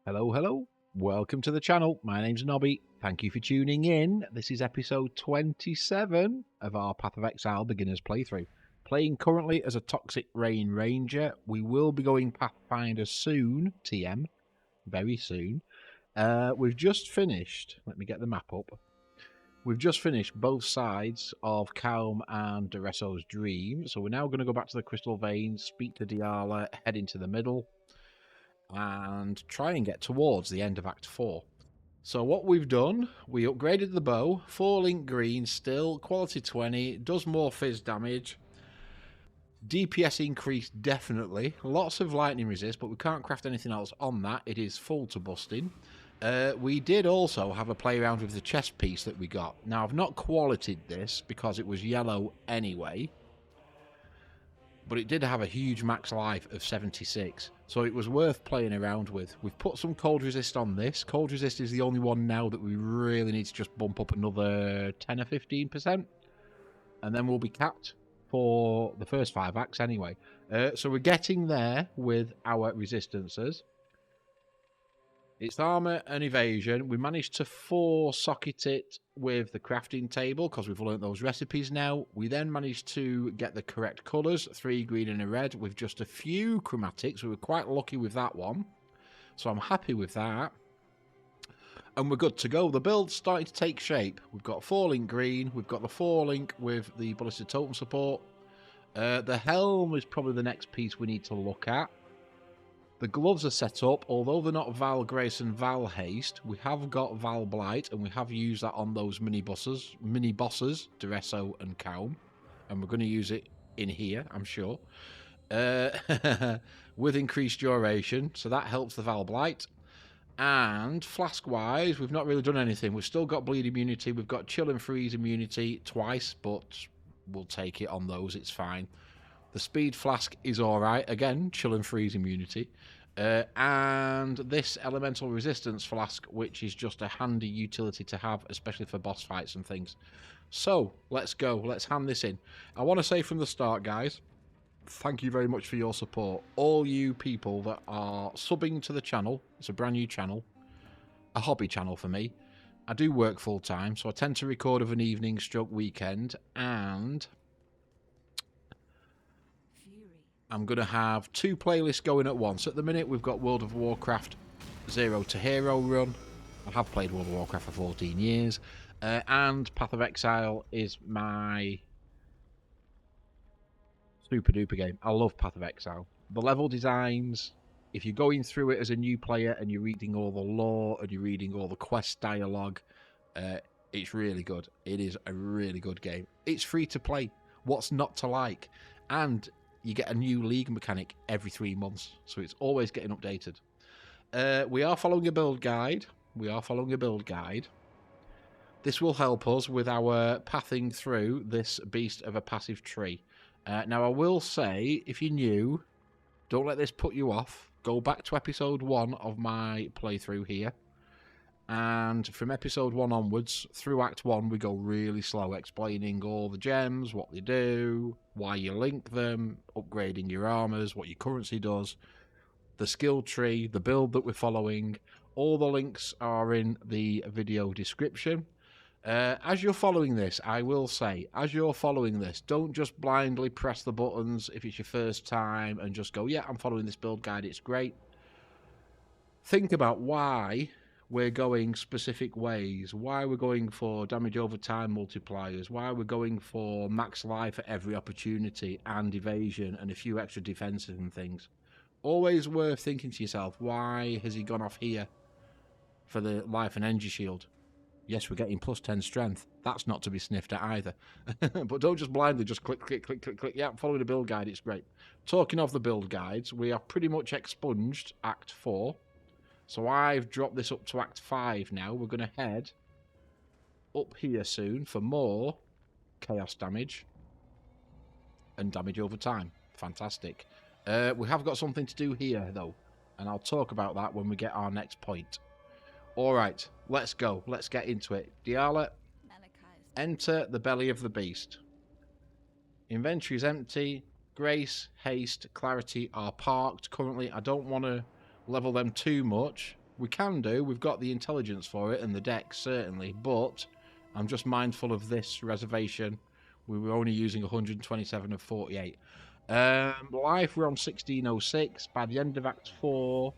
Hello, hello. Welcome to the channel. My name's Nobby. Thank you for tuning in. This is episode 27 of our Path of Exile Beginners playthrough. Playing currently as a Toxic Rain Ranger. We will be going Pathfinder soon, TM, very soon. We've just finished, let me get the map up. We've just finished both sides of Calm and Doedre's dream. So we're now going to go back to the Crystal Veins, speak to Diala, head into the middle, and try and get towards the end of Act 4. So what we've done, we upgraded the bow, 4 link green still, quality 20, does more fizz damage, DPS increase definitely, lots of lightning resist, but we can't craft anything else on that, it is full to busting. We did also have a play around with the chest piece that we got. Now I've not qualityed this because it was yellow anyway, but it did have a huge max life of 76, so it was worth playing around with. We've put some cold resist on this. Cold resist is the only one now that we really need to just bump up another 10 or 15%, and then we'll be capped for the first 5 acts anyway. So we're getting there with our resistances. It's armor and evasion. We managed to 4-socket it with the crafting table because we've learnt those recipes now. We then managed to get the correct colours, 3 green and a red, with just a few chromatics. We were quite lucky with that one, so I'm happy with that. And we're good to go. The build's starting to take shape. We've got 4 link green. We've got the 4 link with the ballistic totem support. The helm is probably the next piece we need to look at. The gloves are set up, although they're not Val Grace and Val Haste. We have got Val Blight, and we have used that on those mini bosses, Doedre and Calm, and we're going to use it in here, I'm sure, with increased duration, so that helps the Val Blight. And flask-wise, we've not really done anything. We've still got bleed immunity, we've got chill and freeze immunity twice, but we'll take it on those, it's fine. The speed flask is alright, again, chill and freeze immunity. And this elemental resistance flask, which is just a handy utility to have, especially for boss fights and things. So, let's go, let's hand this in. I want to say from the start, guys, thank you very much for your support. All you people that are subbing to the channel, it's a brand new channel, a hobby channel for me. I do work full time, so I tend to record of an evening stroke weekend, and I'm going to have 2 playlists going at once. At the minute, we've got World of Warcraft 0 to Hero run. I have played World of Warcraft for 14 years. And Path of Exile is my super duper game. I love Path of Exile. The level designs, if you're going through it as a new player and you're reading all the lore and you're reading all the quest dialogue, it's really good. It is a really good game. It's free to play. What's not to like? And you get a new league mechanic every 3 months, so it's always getting updated. We are following a build guide. This will help us with our pathing through this beast of a passive tree. Now, I will say, if you're new, don't let this put you off. Go back to episode 1 of my playthrough here. And from episode 1 onwards, through Act 1, we go really slow, explaining all the gems, what they do, why you link them, upgrading your armors, what your currency does, the skill tree, the build that we're following. All the links are in the video description. As you're following this, I will say, as you're following this, don't just blindly press the buttons if it's your first time and just go, yeah, I'm following this build guide, it's great. Think about why we're going specific ways, why we're going for damage over time multipliers, why we're going for max life at every opportunity and evasion and a few extra defenses and things. Always worth thinking to yourself, why has he gone off here for the life and energy shield? Yes, we're getting plus 10 strength. That's not to be sniffed at either. But don't just blindly just click, click, click, click, click. Yeah, follow the build guide, it's great. Talking of the build guides, we are pretty much expunged Act 4. So I've dropped this up to Act 5 now. We're going to head up here soon for more chaos damage and damage over time. Fantastic. We have got something to do here, though, and I'll talk about that when we get our next point. All right, let's go. Let's get into it. Diala, enter the belly of the beast. Inventory is empty. Grace, Haste, Clarity are parked. Currently, I don't want to level them too much We can do. We've got the intelligence for it and the dex, certainly. But I'm just mindful of this reservation. We were only using 127 of 48. Life, we're on 1606. By the end of Act 4,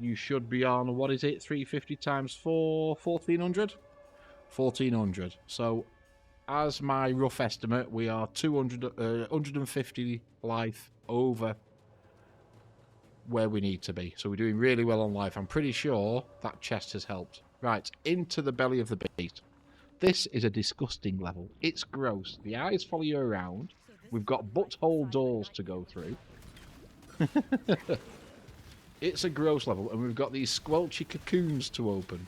you should be on, what is it, 350 times 4, 1400? 1400. So, as my rough estimate, we are 150 life over where we need to be. So we're doing really well on life. I'm pretty sure that chest has helped. Right, into the belly of the beast. This is a disgusting level. It's gross. The eyes follow you around. We've got butthole doors to go through. It's a gross level, and we've got these squelchy cocoons to open.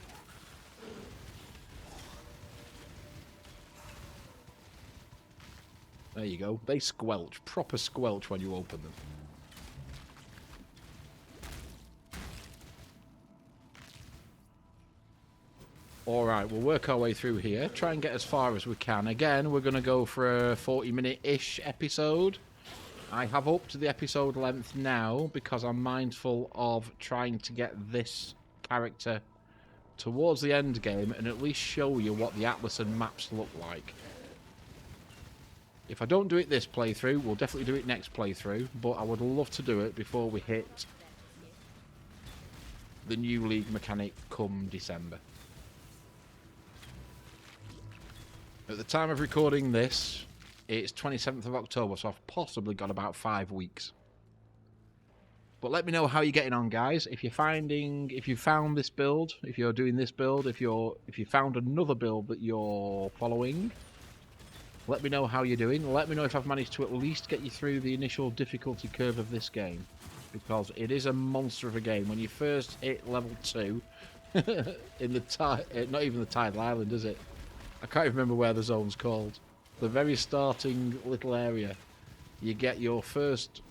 There you go. They squelch. Proper squelch when you open them. Alright, we'll work our way through here. Try and get as far as we can. Again, we're going to go for a 40-minute-ish episode. I have upped the episode length now because I'm mindful of trying to get this character towards the end game and at least show you what the atlas and maps look like. If I don't do it this playthrough, we'll definitely do it next playthrough, but I would love to do it before we hit the new League mechanic come December. At the time of recording this, it's 27th of October, so I've possibly got about 5 weeks. But let me know how you're getting on, guys. If you found this build, if you're doing this build, if you found another build that you're following, let me know how you're doing. Let me know if I've managed to at least get you through the initial difficulty curve of this game, because it is a monster of a game. When you first hit level 2 in the not even the tidal island, is it? I can't even remember where the zone's called. The very starting little area. You get your first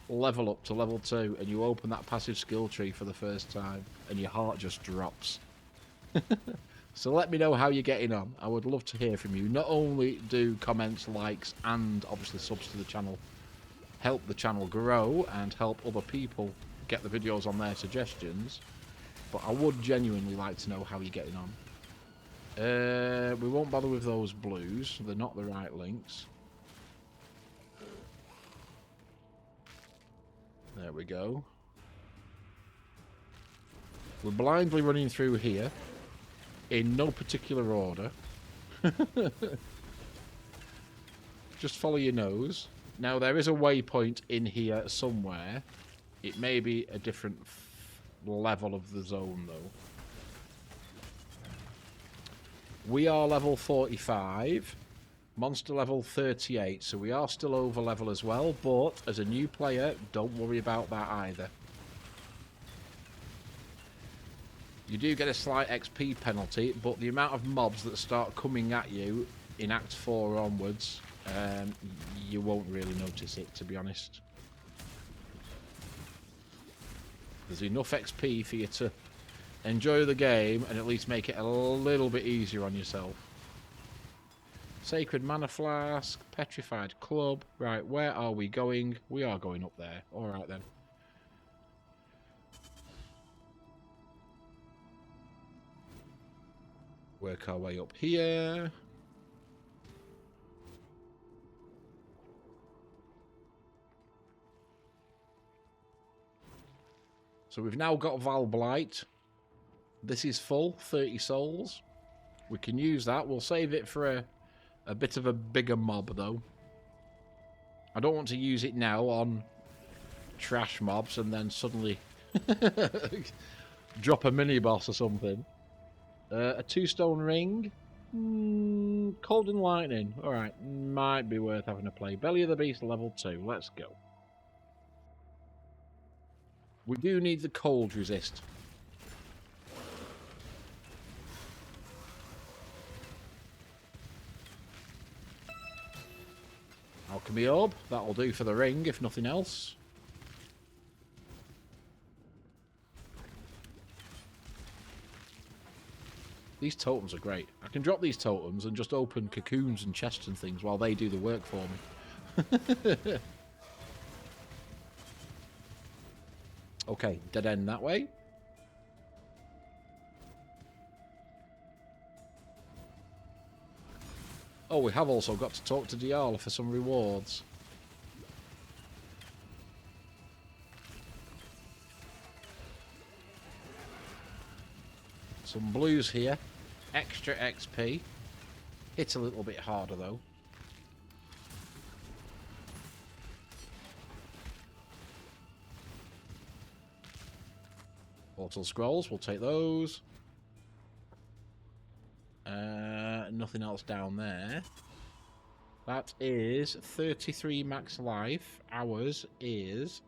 level up to level 2 and you open that passive skill tree for the first time and your heart just drops. So let me know how you're getting on. I would love to hear from you. Not only do comments, likes and obviously subs to the channel help the channel grow and help other people get the videos on their suggestions, but I would genuinely like to know how you're getting on. We won't bother with those blues. They're not the right links. There we go. We're blindly running through here in no particular order. Just follow your nose. Now there is a waypoint in here somewhere. It may be a different level of the zone though. We are level 45, monster level 38, so we are still over level as well, but as a new player, don't worry about that either. You do get a slight XP penalty, but the amount of mobs that start coming at you in Act 4 onwards, you won't really notice it, to be honest. There's enough XP for you to enjoy the game and at least make it a little bit easier on yourself. Sacred Mana Flask, Petrified Club. Right, where are we going? We are going up there. Alright then. Work our way up here. So we've now got Val Blight. This is full, 30 souls. We can use that. We'll save it for a bit of a bigger mob, though. I don't want to use it now on trash mobs and then suddenly drop a mini-boss or something. A 2-stone ring. Cold and Lightning. Alright, might be worth having a play. Belly of the Beast, level 2. Let's go. We do need the cold resist. Alchemy Orb, that'll do for the ring, if nothing else. These totems are great. I can drop these totems and just open cocoons and chests and things while they do the work for me. Okay, dead end that way. Oh, we have also got to talk to Diala for some rewards. Some blues here. Extra XP. Hit a little bit harder though. Portal scrolls, we'll take those. Nothing else down there. That is 33 max life. Ours is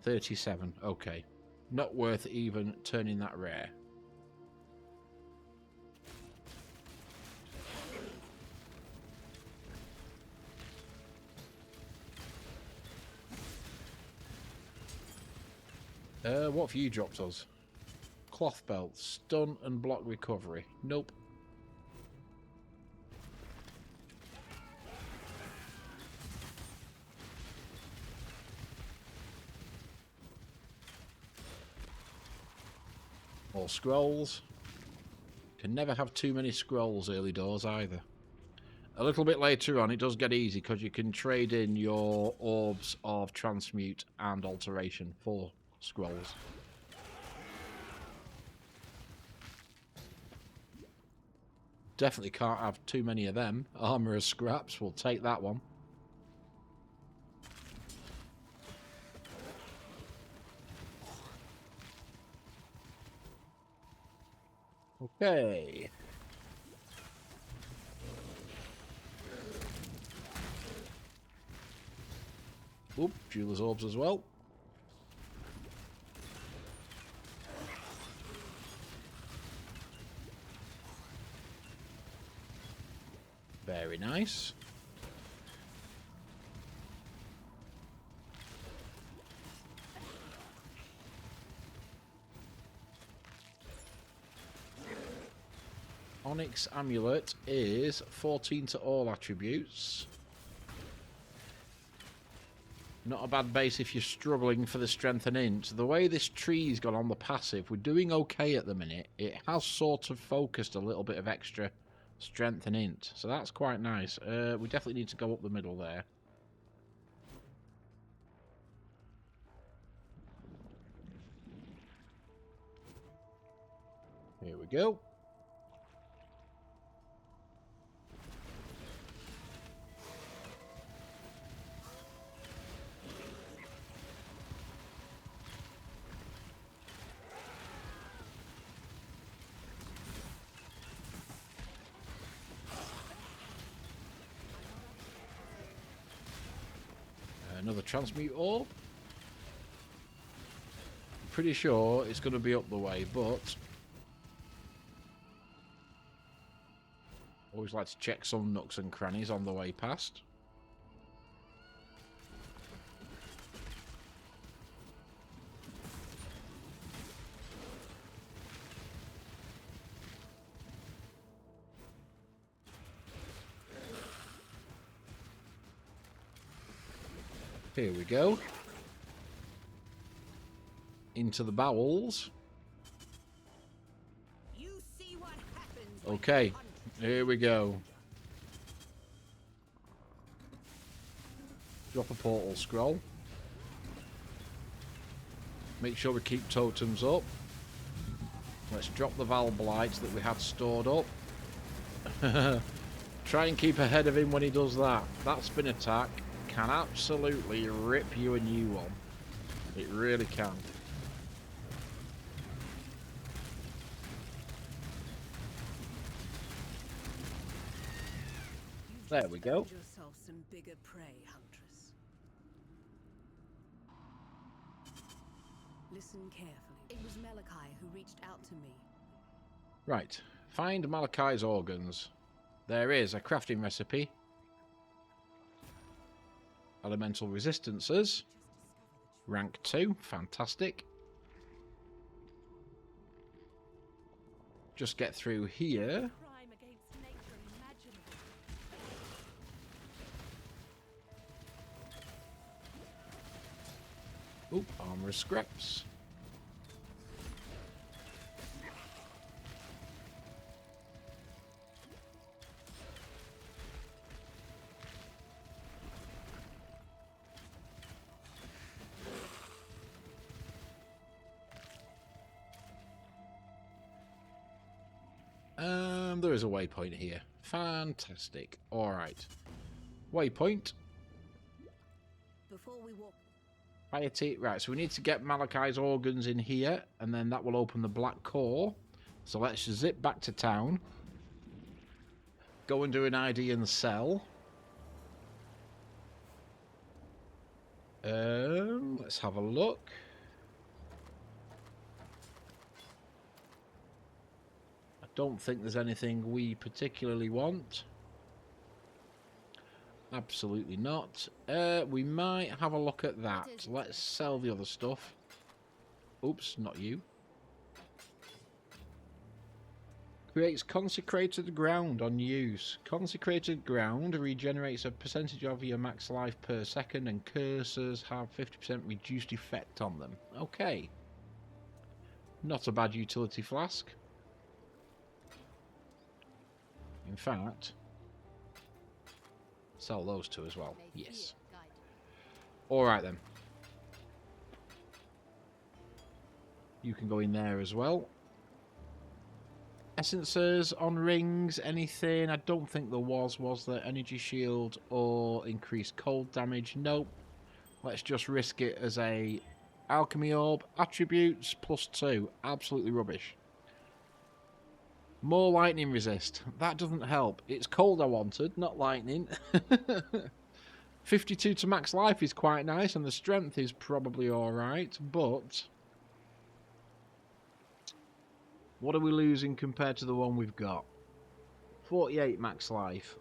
37. Okay. Not worth even turning that rare. What have you dropped us? Cloth belt, stun and block recovery. Nope. Or scrolls. Can never have too many scrolls early doors either. A little bit later on it does get easy because you can trade in your orbs of transmute and alteration for scrolls. Definitely can't have too many of them. Armor of scraps, we'll take that one. Okay. Oop, Jeweler's Orbs as well. Very nice. Onyx Amulet is 14 to all attributes. Not a bad base if you're struggling for the strength and int. The way this tree's gone on the passive, we're doing okay at the minute. It has sort of focused a little bit of extra strength and int, so that's quite nice. We definitely need to go up the middle there. Here we go. Another transmute orb. I'm pretty sure it's going to be up the way, but always like to check some nooks and crannies on the way past. Here we go. Into the bowels. Okay, here we go. Drop a portal scroll. Make sure we keep totems up. Let's drop the Val Blights that we had stored up. Try and keep ahead of him when he does that. That spin attack can absolutely rip you a new one. It really can. There we go. Yourself some bigger prey, huntress. Listen carefully. It was Malachai who reached out to me. Right. Find Malachai's organs. There is a crafting recipe. Elemental resistances. Rank 2. Fantastic. Just get through here. Oop, armor of scraps. There is a waypoint here. Fantastic. Alright. Waypoint. Before we walk. Piety. Right, so we need to get Malachai's organs in here, and then that will open the black core. So let's zip back to town. Go and do an ID and sell. Let's have a look. I don't think there's anything we particularly want. Absolutely not. We might have a look at that. Let's sell the other stuff. Oops, not you. Creates consecrated ground on use. Consecrated ground regenerates a percentage of your max life per second, and cursors have 50% reduced effect on them. Okay. Not a bad utility flask. In fact, sell those two as well. Yes. Alright then. You can go in there as well. Essences on rings, anything? I don't think there was there? Energy shield or increased cold damage? Nope. Let's just risk it as a alchemy orb. Attributes +2. Absolutely rubbish. More lightning resist. That doesn't help. It's cold I wanted, not lightning. 52 to max life is quite nice, and the strength is probably alright, but what are we losing compared to the one we've got? 48 max life.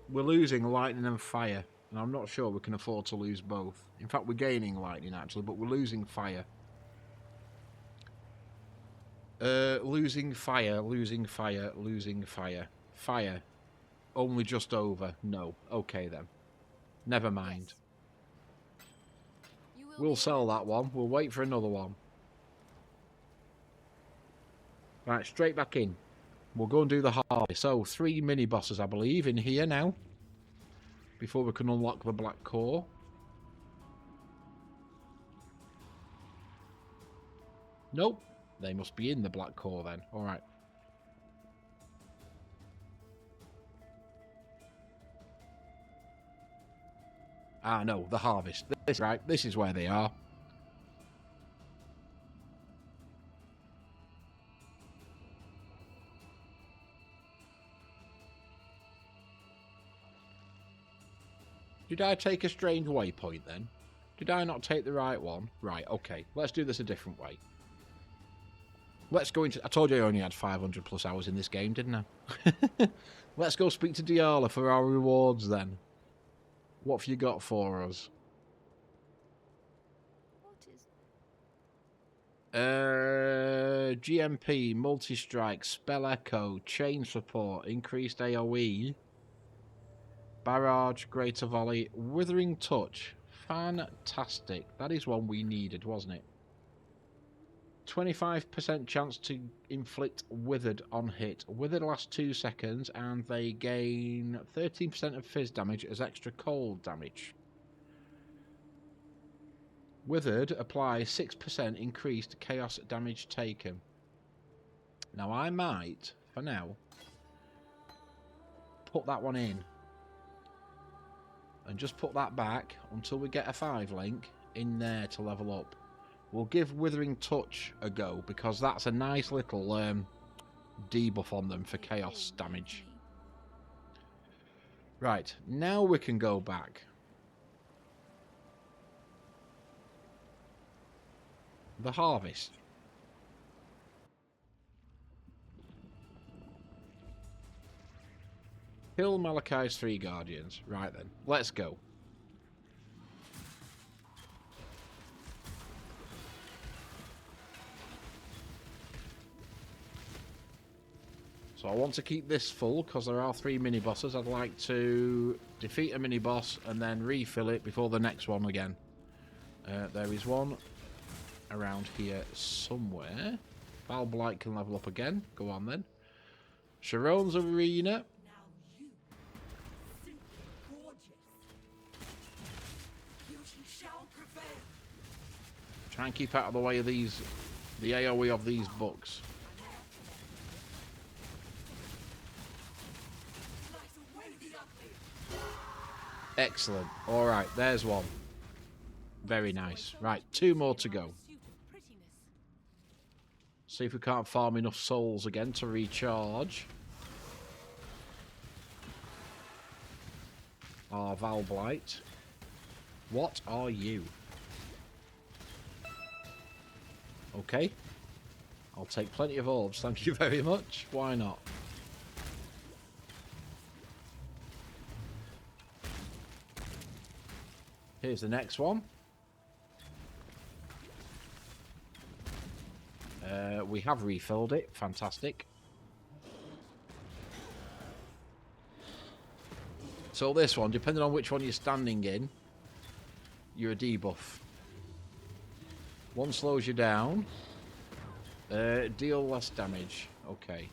We're losing lightning and fire, and I'm not sure we can afford to lose both. In fact, we're gaining lightning actually, but we're losing fire. Losing fire, losing fire, losing fire. Fire. Only just over. No. Okay then. Never mind. We'll sell that one. We'll wait for another one. Right, straight back in. We'll go and do the harvest. So, 3 mini-bosses, I believe, in here now. Before we can unlock the black core. Nope. They must be in the black core then. Alright. Ah, no. The harvest. This, right. This is where they are. Did I take a strange waypoint then? Did I not take the right one? Right, okay. Let's do this a different way. Let's go into... I told you I only had 500 plus hours in this game, didn't I? Let's go speak to Diala for our rewards then. What have you got for us? GMP, multi-strike, spell echo, chain support, increased AoE, barrage, greater volley, withering touch. Fantastic. That is one we needed, wasn't it? 25% chance to inflict withered on hit. Withered lasts 2 seconds and they gain 13% of fizz damage as extra cold damage. Withered applies 6% increased chaos damage taken. Now I might, for now, put that one in. And just put that back until we get a 5 link in there to level up. We'll give Withering Touch a go because that's a nice little debuff on them for chaos damage. Right, now we can go back. The harvest. Kill Malachai's 3 guardians. Right then, let's go. So I want to keep this full because there are 3 mini-bosses. I'd like to defeat a mini-boss and then refill it before the next one again. There is one around here somewhere. Val Blight can level up again. Go on then. Shavronne's Arena. Try and keep out of the way of these, the AoE of these books. Excellent. All right, there's one. Very nice. Right, 2 more to go. See if we can't farm enough souls again to recharge our Val Blight. What are you? Okay. I'll take plenty of orbs, thank you very much. Why not? Here's the next one. We have refilled it. Fantastic. So this one, depending on which one you're standing in, you're a debuff. One slows you down. Deal less damage. Okay.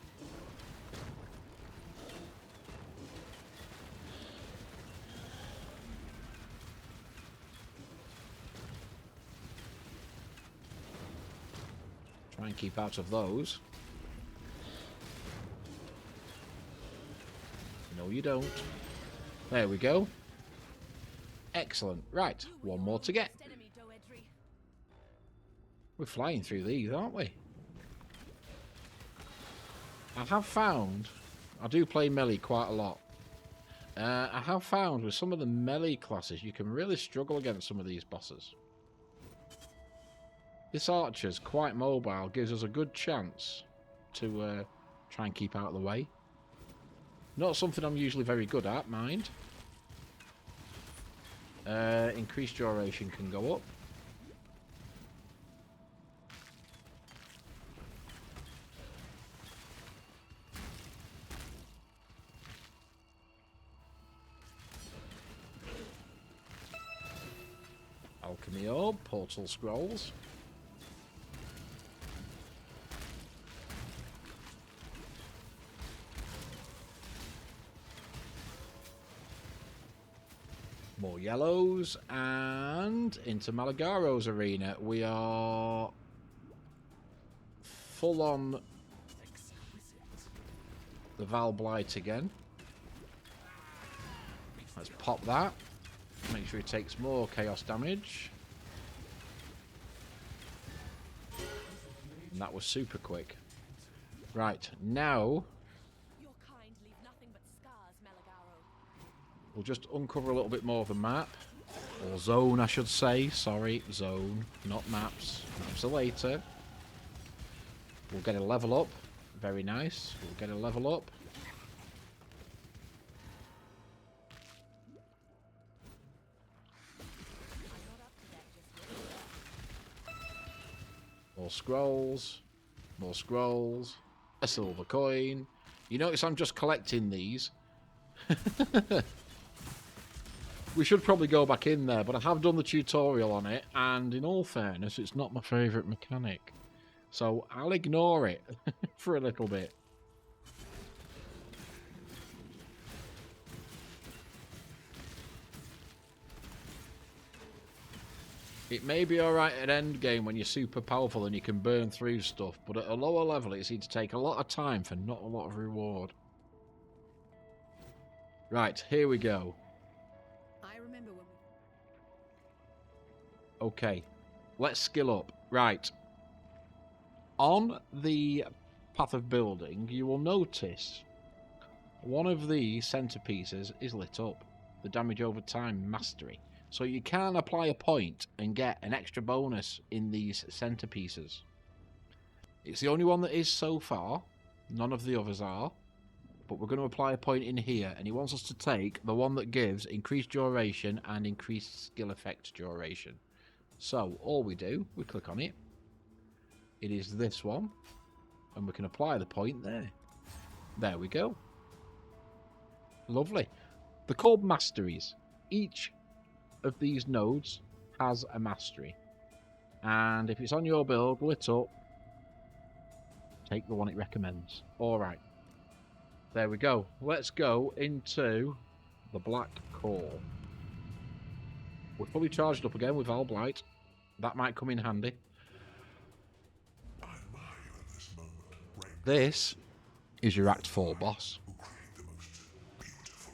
Try and keep out of those. No, you don't. There we go. Excellent. Right, one more to get. We're flying through these, aren't we? I have found... I do play melee quite a lot. I have found with some of the melee classes you can really struggle against some of these bosses. This archer's quite mobile, gives us a good chance to try and keep out of the way. Not something I'm usually very good at, mind. Increased duration can go up. Alchemy orb, portal scrolls. More yellows, and into Maligaro's arena. We are full on the Val Blight again. Let's pop that. Make sure he takes more chaos damage. And that was super quick. Right, now Your kind leave nothing but scars, Maligaro. we'll just uncover a little bit more of the map. Or zone, I should say. Sorry, zone, not maps. Maps are later. We'll get a level up. Very nice. We'll get a level up. More scrolls. More scrolls. A silver coin. You notice I'm just collecting these. We should probably go back in there, but I have done the tutorial on it, and in all fairness, it's not my favourite mechanic. So I'll ignore it for a little bit. It may be alright at endgame when you're super powerful and you can burn through stuff, but at a lower level it seems to take a lot of time for not a lot of reward. Right, here we go. I remember when Okay, let's skill up. Right. On the Path of Building, you will notice one of the centerpieces is lit up. The damage over time mastery. So you can apply a point and get an extra bonus in these centerpieces. It's the only one that is so far. None of the others are. But we're going to apply a point in here, and he wants us to take the one that gives increased duration and increased skill effect duration. So all we do, we click on it. It is this one, and we can apply the point there. There we go. Lovely. They're called masteries. Each of these nodes has a mastery, and if it's on your build lit up, take the one it recommends. Alright, there we go. Let's go into the Black Core. We're fully charged up again with Val Blight. That might come in handy. This is your Act 4 boss.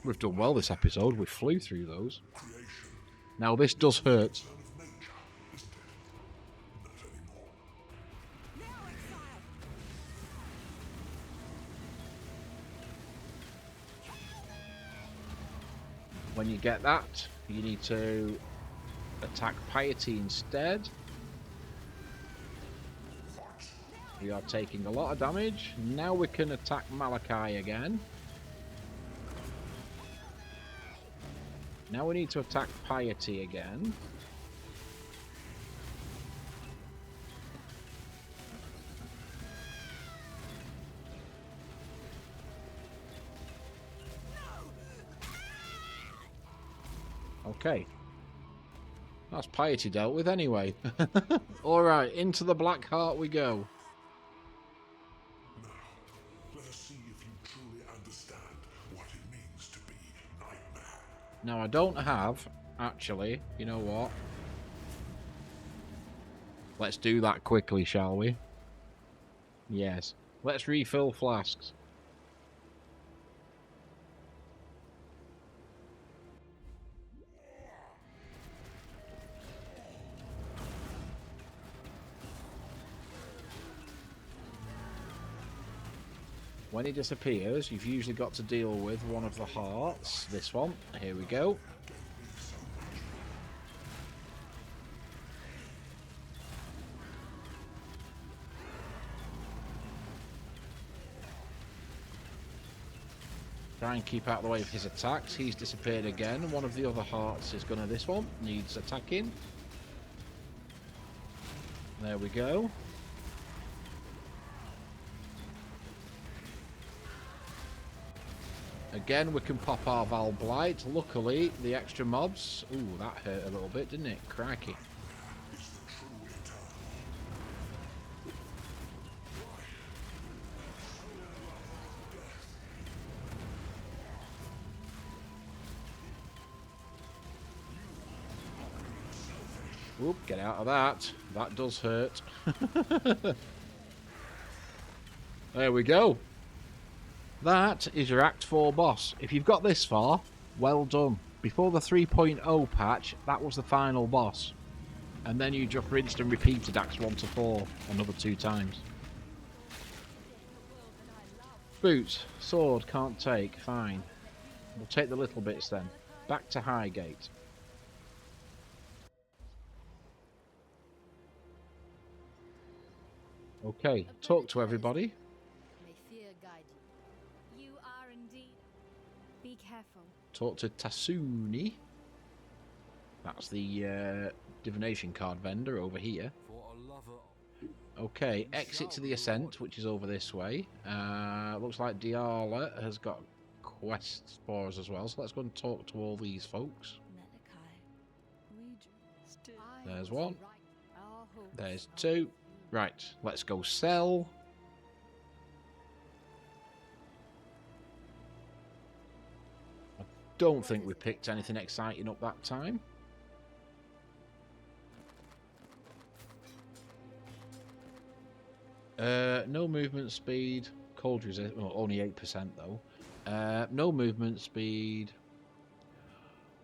We've done well this episode. We flew through those. Now this does hurt. When you get that, you need to attack Piety instead. We are taking a lot of damage. Now we can attack Malachai again. Now we need to attack Piety again. Okay. That's Piety dealt with anyway. Alright, into the Black Heart we go. Now, let us see if you truly understand what it means to be Nightmare. Now I don't have, actually, you know what? Let's do that quickly, shall we? Yes. Let's refill flasks. When he disappears, you've usually got to deal with one of the hearts. This one. Here we go. Try and keep out of the way of his attacks. He's disappeared again. One of the other hearts is going to this one. Needs attacking. There we go. Again, we can pop our Val Blight. Luckily, the extra mobs... Ooh, that hurt a little bit, didn't it? Crikey. Oop, get out of that. That does hurt. There we go. That is your Act 4 boss. If you've got this far, well done. Before the 3.0 patch, that was the final boss. And then you just rinsed and repeated Acts 1 to 4 another 2 times. Boots, sword, can't take, fine. We'll take the little bits then. Back to Highgate. Okay, talk to everybody. May fear guide you. You are indeed. Be careful. Talk to Tasuni. That's the divination card vendor over here. Okay, exit to the Ascent, which is over this way. Looks like Diala has got quests for us as well, so let's go and talk to all these folks. There's one. There's two. Right, let's go sell. I don't think we picked anything exciting up that time. No movement speed. Cold resist. Well, only 8% though. No movement speed.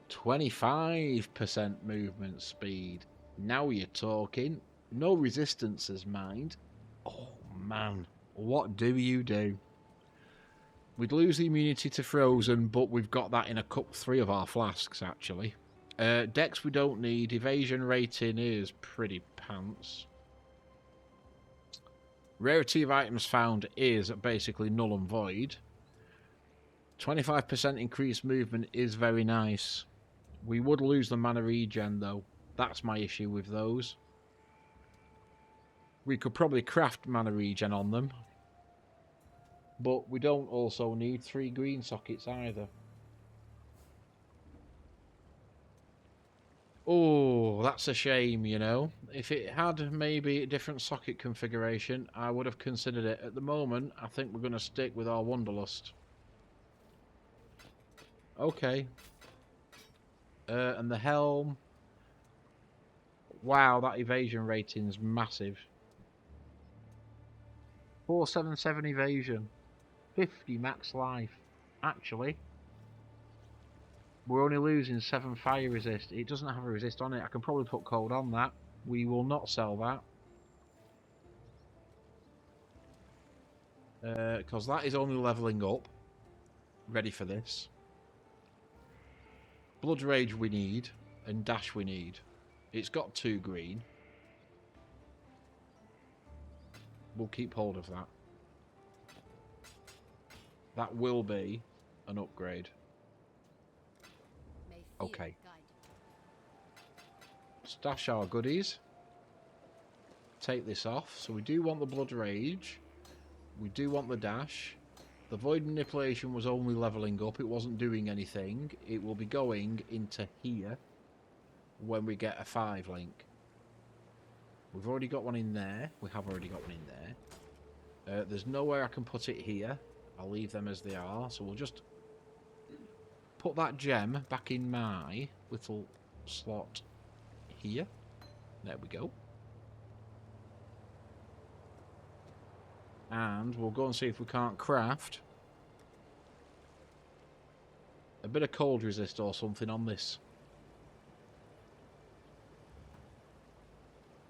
25% movement speed. Now you're talking. No resistances, mind. Oh man, what do you do? We'd lose the immunity to frozen, but we've got that in a cup 3 of our flasks actually. Dex we don't need. Evasion rating is pretty pants. Rarity of items found is basically null and void. 25% increased movement is very nice. We would lose the mana regen though. That's my issue with those. We could probably craft mana regen on them. But we don't also need 3 green sockets either. Oh, that's a shame, you know. If it had maybe a different socket configuration, I would have considered it. At the moment, I think we're going to stick with our Wanderlust. Okay. And the helm. Wow, that evasion rating's massive. 477 evasion. 50 max life. Actually, We're only losing 7 fire resist. It doesn't have a resist on it. I can probably put cold on that. We will not sell that. Because that is only levelling up. Ready for this. Blood Rage we need. And Dash we need. It's got 2 green. We'll keep hold of that. That will be an upgrade. Okay. Stash our goodies. Take this off. So we do want the Blood Rage. We do want the Dash. The Void Manipulation was only levelling up. It wasn't doing anything. It will be going into here when we get a 5 link. We've already got one in there. We have already got one in there. There's nowhere I can put it here. I'll leave them as they are. So we'll just put that gem back in my little slot here. There we go. And we'll go and see if we can't craft a bit of cold resist or something on this.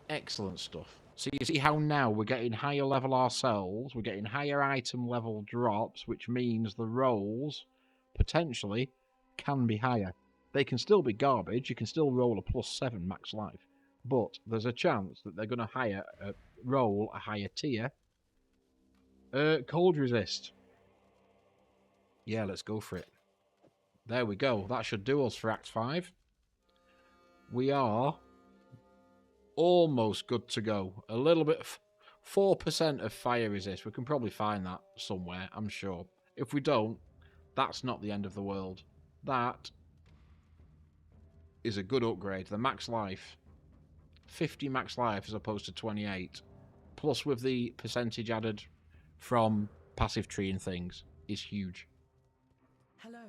Excellent stuff. So you see how now we're getting higher level ourselves, we're getting higher item level drops, which means the rolls potentially can be higher. They can still be garbage, you can still roll a +7 max life, but there's a chance that they're going to roll a higher tier. Cold resist. Yeah, let's go for it. There we go. That should do us for Act 5. We are almost good to go. A little bit, 4% of fire resist. We can probably find that somewhere, I'm sure. If we don't, that's not the end of the world. That is a good upgrade. The max life, 50 max life as opposed to 28. Plus with the percentage added from passive tree and things, is huge. Hello.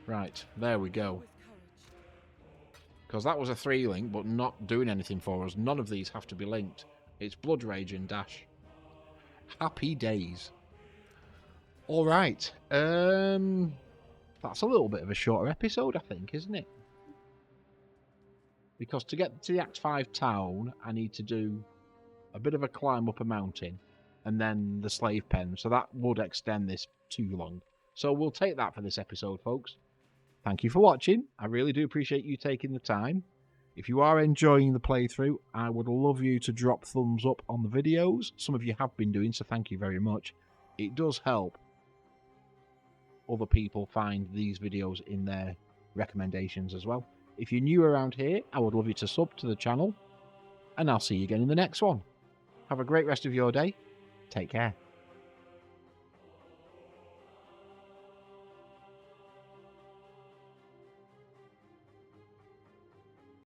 Right, there we go. Because that was a 3 link, but not doing anything for us. None of these have to be linked. It's Blood Rage and Dash. Happy days. Alright. That's a little bit of a shorter episode, I think, isn't it? Because to get to the Act 5 town, I need to do a bit of a climb up a mountain. And then the slave pen. So that would extend this too long. So we'll take that for this episode, folks. Thank you for watching. I really do appreciate you taking the time. If you are enjoying the playthrough, I would love you to drop thumbs up on the videos. Some of you have been doing, so thank you very much. It does help other people find these videos in their recommendations as well. If you're new around here, I would love you to sub to the channel. And I'll see you again in the next one. Have a great rest of your day. Take care.